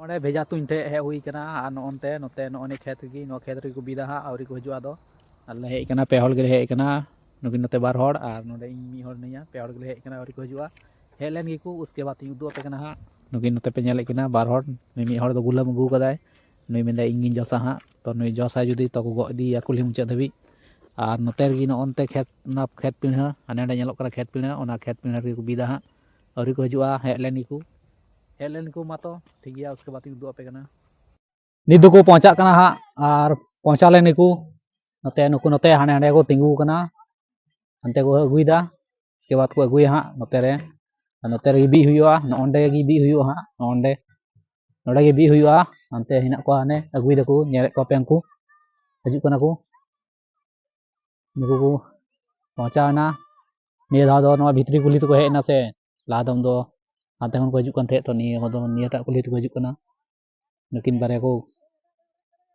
ओंडे भेजा तुम ठे हे हुई कना नोते नोते नोने खेत की नो खेत रे को बिदा हा आवरी को हजू आदो अल्ले हे कना पे हॉल गे हे कना नुकिन नोते बार हॉल और नोडे इन मी हॉल नैया पे हॉल गे हे कना आवरी को हजूआ हे लेन गी को उसके बाद युद्ध पे कना हा नुकिन नोते पे नेले कना बार हॉल मी हॉल दो गुलाम अगू कदाय नुई मेंदा इंगिन जसा हा तो नुई जसा जुदी तो को गदी या कुली मुचा धबी और नोते गी नोनते खेत ना खेत पिणा हाने नेलो कना खेत पिणा ओना खेत पिणा रे को बिदा हा आवरी को हजूआ हे लेन गी को हेलेन को मातो ठीक गया उसके बाद युद्ध पे करना निदु को पहुंचा करना हा और पहुंचा लेने को नते नुकु नते हाने हाने को तिंगु करना अंते को अगुइदा उसके बाद को अगुई हा नते रे बी हुआ नोंडे गी बी हुआ हा नोंडे नोडे गी बी हुआ अंते हिना को हाने अगुई दको नेरे को पेंकु हजू करना को नुकु को पहुंचाना निया धा दो नवा भित्री कुली तो हेना से लादम दो आते को हजू kan थे तो निया टा कुली तो हजू करना नुकिन बारे को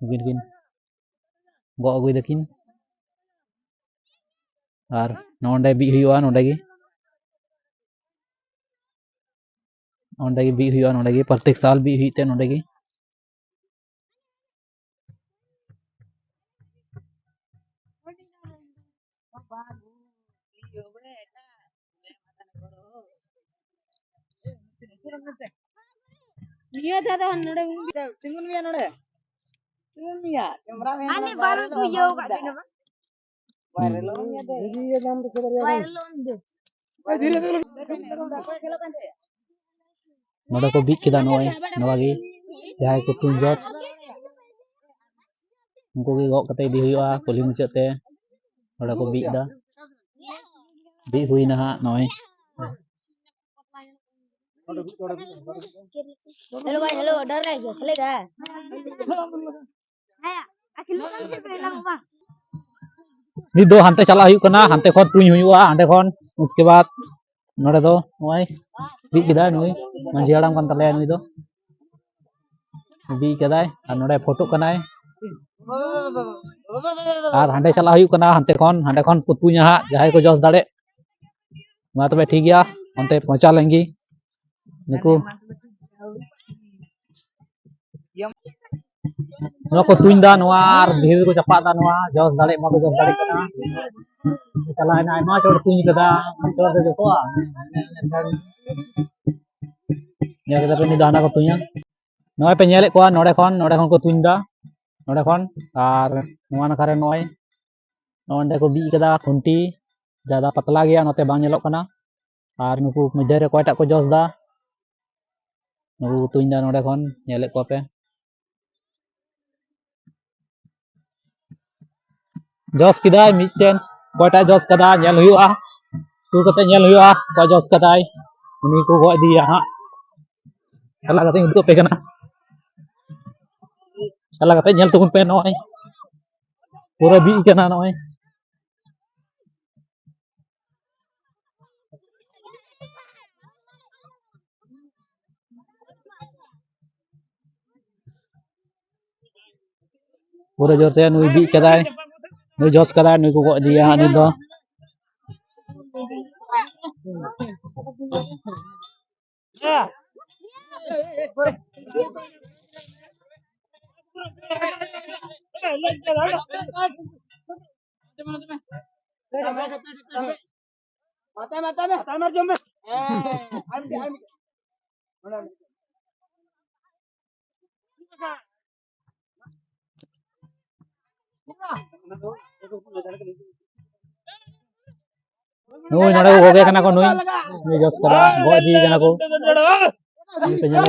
नुकिन किन गो अगुई दकिन और नोंडे बी हुआ नोंडे बी हुआ नोंडे गी प्रत्येक साल बी हुईते नोंडे गी Iya tata nore tingun miya nore tingun miya kamera में आने बार को यो का दिन में वायरल हो गया दे ये नाम तो खबर यार वायरल हो दे धीरे धीरे नोडे को बीट किदा नोय नवागी जहाय को तुम जॉट उनको गी गो कते दी हुआ कुली मुचाते नोडे को बीट दा बी हुई ना हा नोय हेलो भाई हेलो डर रहा है खेलेगा है अखिल कल से पहला हुआ नि दो हंते चला हुई कना हंते खन तुई हुआ हंते खन उसके बाद नोडे दो नोय बी किदा नोय मंजी हड़ाम कन तले नोय दो बी कदाय और नोडे फोटो कनाय और हंडे चला हुई कना हंते खन पुतुया हा जहाय को जस दाड़े मा तबे ठीक गया अंते पहुंचा लेंगी निको नो को तुंदा नोआर धीरे को चपादा नोआ जस दाड़े मा को जस दाड़े कना चला ना मा चोड़ तुंई कदा चोड़ दे जसवा या कदा पे नि दाना को तुंया नोय पे नेले को नोडे खन को तुंदा नोडे खन और नोआ नखारे नोय नोंडे को बी कदा खुंटी ज्यादा पतला गया नोते बांग नेलो कना और नुकु मध्य रे कोयटा को जस दा नुकु तुंदा नोडे खन नेले को पे जस किदाय मिटेन कोयटा जस कदा नेल हुआ तू कते नेल हुआ को जस कदाय उनी को गो दिया हा चला कते उदो पे कना चला कते नेल तुकुन पे नोय पूरा बी कना नोय पूरा जोते नुई बी कदाय नुई जस कदाय नुई को गो दिया नि दो नुई नोडे को गोगे कना को नुई जस कदा गो दी कना को नुई पे नेले कना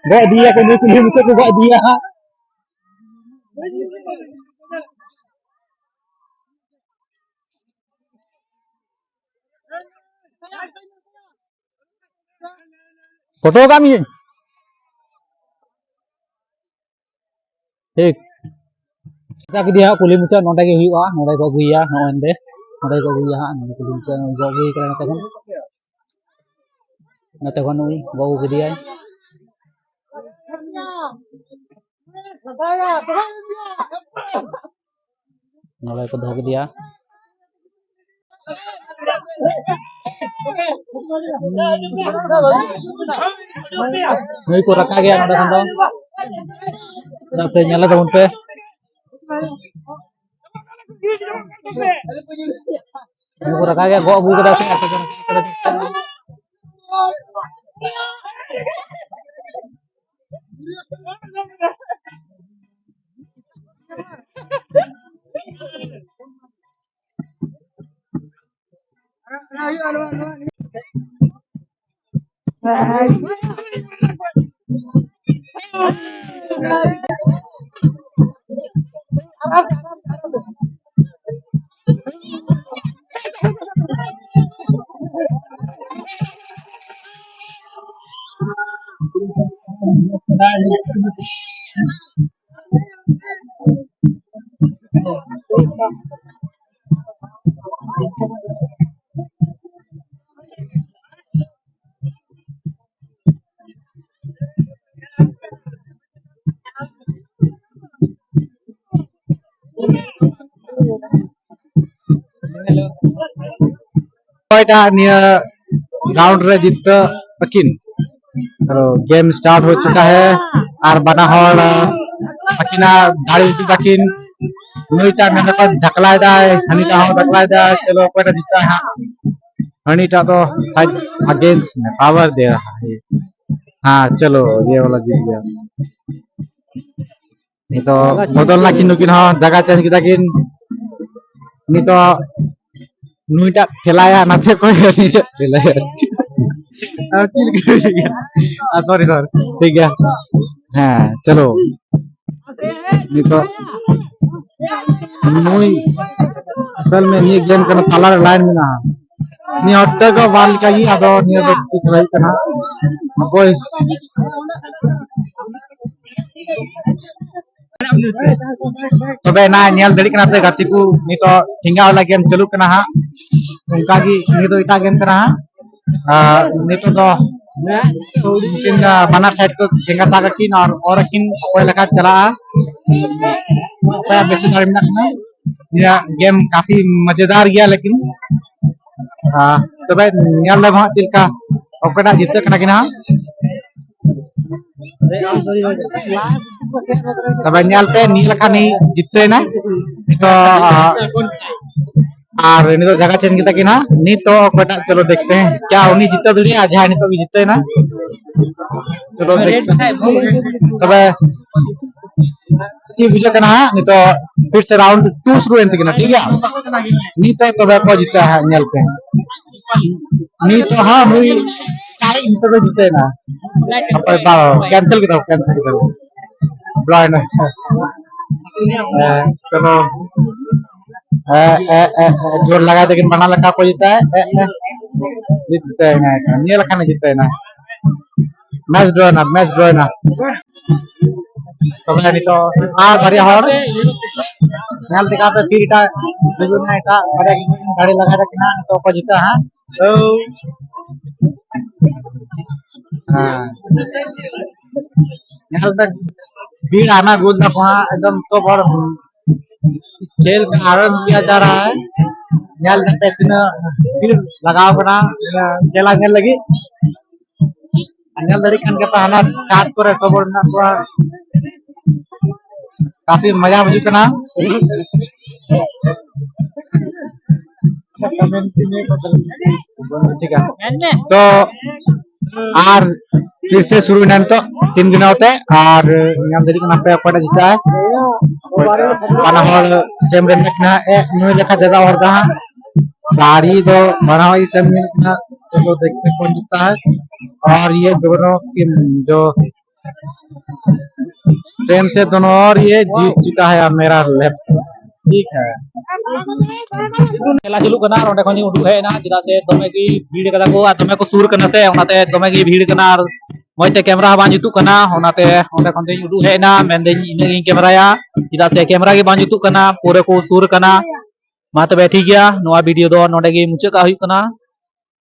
गो दिया को नुई कुली मुचे को गो दिया हा फोटो का मी ठीक का दिया कुली मुचा नोडे के हुआ नोडे को गुइया नोंडे नोडे को गुइया हा नोडे कुली मुचा गो गुई कना नते खन नुई गो गु दिया नोडे को धोक दिया Nui ko raka gaya noda kan do. Jase nyala do unpe. Nui ko raka gaya go abu kada se. Round रे जीत अकिन गेम स्टार्ट हो चुका है और बना हॉल अकिना दाड़ी अकिन नुईटा मेरे पास ढकला हनीटा हो ढकला चलो कोई जीता है हनीटा तो अगेंस्ट में पावर दे रहा है हाँ चलो ये वाला जीत गया नहीं तो बदलना किन नुकिन हो जगह चेंज किया किन नहीं तो नुईटा ठेलाया नाथे कोई नुईटा ठेलाया सॉरी सॉरी ठीक है हाँ चलो नहीं तो नुई असल में ये गेम करना ताला लाइन में ना ni hotte ko bal kagi ado ni ado kulai kana boy tobe na nyel dari kana te gati ku ni to thinga wala game chalu kana ha unka gi ni to ita game kana ha ni to mungkin mana side ko thinga ta kin और kin कोई लगा चला apa basic time ना ये game काफी मजेदार गया लेकिन तबे nyal le bhang tilka okada jitte kana kina तबे nyal pe ni lekha ni jitte na तो और ini तो जगह चेंज kita kina ni तो okada चलो देखते हैं क्या उन्हीं जित्ता दुरी आज है नहीं तो भी जित्ते ना चलो देखते हैं तबे बुझे करना है नहीं तो फिर से राउंड 2 शुरू होने किना ठीक है नहीं तो तबे को जीता है nyal पे नहीं तो हाँ मुई टाइम तो जीते ना apa कैंसिल kita blind चलो जोर लगा लेकिन बना लगा को जीता है जीतते हैं ये लखा नहीं जीतते ना मैच ड्रॉ ना तबे नहीं तो बढ़िया हॉल nyal दिखाते फिर इटा जुना इटा बढ़िया गाड़ी लगा दे किना तो को जीता है nyal तक भीड़ आना गोल ना वहाँ एकदम तो बड़ इस खेल का आरंभ किया जा रहा है nyal तक इतना भीड़ लगाव बना खेला खेल लगी nyal dari kan kita anak काट करे सब ना काफी मजा मुझे करना ठीक है तो और फिर से शुरू नहीं तो 3 दिन होते और यहाँ dari kenapa pada जीता है karena hal सेम रखना है नुई लेखा जगह और कहाँ गाड़ी तो बना हुआ सेम रखना चलो देखते कौन जीतता है और ये दोनों जो ट्रेन से दोनों और ये जीत चुका है और मेरा लेफ्ट ठीक है खेला चलू करना और खन उडुक है ना चिदा से तमे की भीड़ कदा को तमे को सूर करना से ओनाते तमे की भीड़ करना और मोइते कैमरा बा जुतु करना ओनाते ओंडे खन उडुक है ना मेंदे इन कैमरा या चिदा से कैमरा की बा जुतु करना पूरे को सूर करना मा तबे ठीक गया नोआ वीडियो दो नोडे की मुचे का हुई करना